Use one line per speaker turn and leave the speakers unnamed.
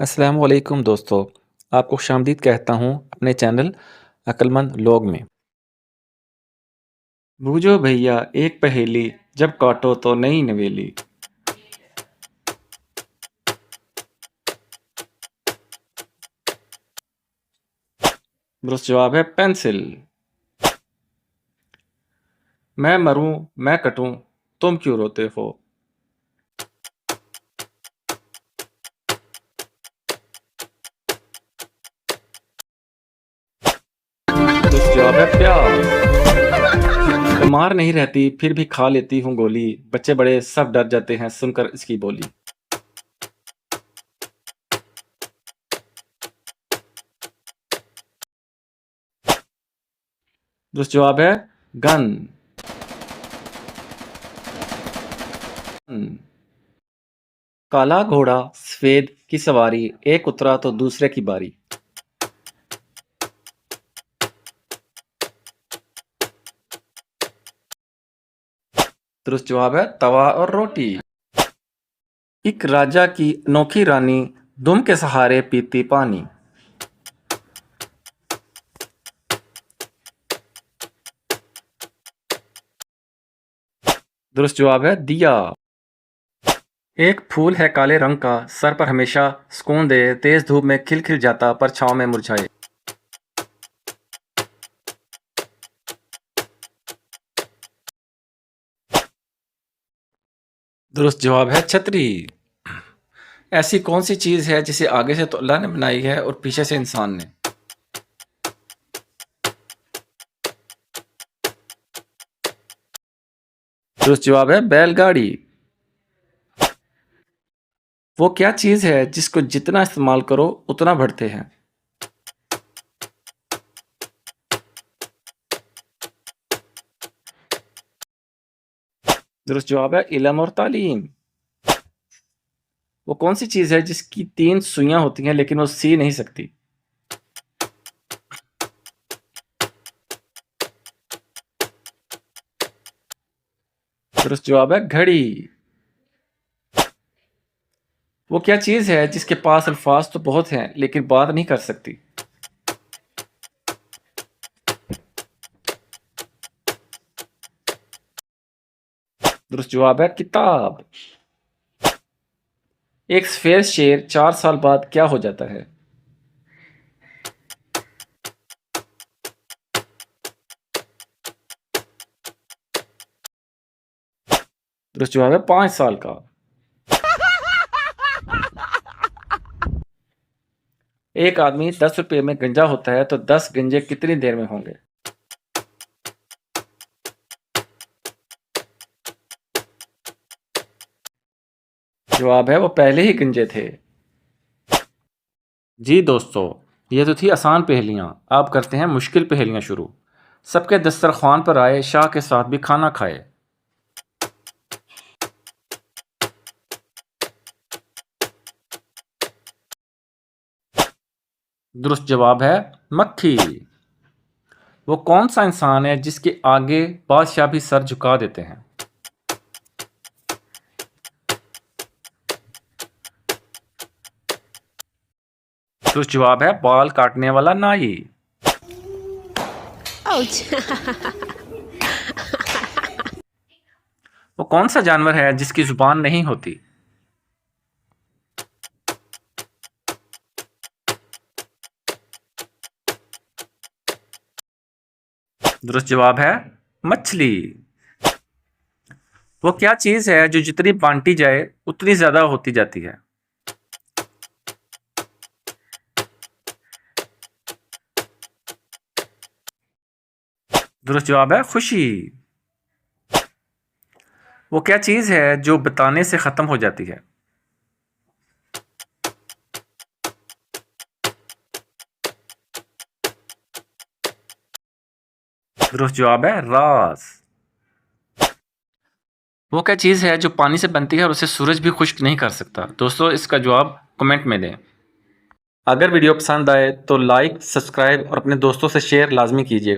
अस्सलाम वालेकुम दोस्तों, आपको खुशामदीद कहता हूँ अपने चैनल अक्लमंद लोग में। बूझो भैया एक पहेली, जब काटो तो नई नवेली। दुरुस्त जवाब है पेंसिल। मैं मरूं, मैं कटूं, तुम क्यों रोते हो? दुरुस्त जवाब है प्याज। बीमार नहीं रहती फिर भी खा लेती हूँ गोली, बच्चे बड़े सब डर जाते हैं सुनकर इसकी बोली। दुरुस्त जवाब है गन। काला घोड़ा सफेद की सवारी, एक उतरा तो दूसरे की बारी। दुरुस्त जवाब है तवा और रोटी। एक राजा की अनोखी रानी, दुम के सहारे पीती पानी। दुरुस्त जवाब है दिया। एक फूल है काले रंग का, सर पर हमेशा सुकून दे, तेज धूप में खिल खिल जाता पर छांव में मुरझाए। दुरुस्त जवाब है छतरी। ऐसी कौन सी चीज है जिसे आगे से तो अल्लाह ने बनाई है और पीछे से इंसान ने? दुरुस्त जवाब है बैलगाड़ी। वो क्या चीज है जिसको जितना इस्तेमाल करो उतना बढ़ते हैं? दुरुस्त जवाब है इल्म और तालीम। वो कौन सी चीज है जिसकी 3 सुइयां होती हैं लेकिन वो सी नहीं सकती? दुरुस्त जवाब है घड़ी। वो क्या चीज है जिसके पास अल्फाज तो बहुत हैं लेकिन बात नहीं कर सकती? दुरुस्त जवाब है किताब। एक सफेद शेर 4 साल बाद क्या हो जाता है? दुरुस्त जवाब है 5 साल का। एक आदमी 10 रुपए में गंजा होता है तो 10 गंजे कितनी देर में होंगे? जवाब है वो पहले ही गंजे थे। जी दोस्तों, ये तो थी आसान पहेलियाँ। अब करते हैं मुश्किल पहेलियाँ शुरू। सबके दस्तरख्वान पर आए, शाह के साथ भी खाना खाए। दुरुस्त जवाब है मक्खी। वो कौन सा इंसान है जिसके आगे बादशाह भी सर झुका देते हैं? दुरुस्त जवाब है बाल काटने वाला नाई।
Ouch!
वो कौन सा जानवर है जिसकी जुबान नहीं होती? दुरुस्त जवाब है मछली। वो क्या चीज है जो जितनी बांटी जाए उतनी ज्यादा होती जाती है? दुरुस्त जवाब है खुशी। वो क्या चीज है जो बताने से खत्म हो जाती है? दुरुस्त जवाब है राज। वो क्या चीज है जो पानी से बनती है और उसे सूरज भी खुश्क नहीं कर सकता? दोस्तों इसका जवाब कमेंट में दें। अगर वीडियो पसंद आए तो लाइक, सब्सक्राइब और अपने दोस्तों से शेयर लाजमी कीजिएगा।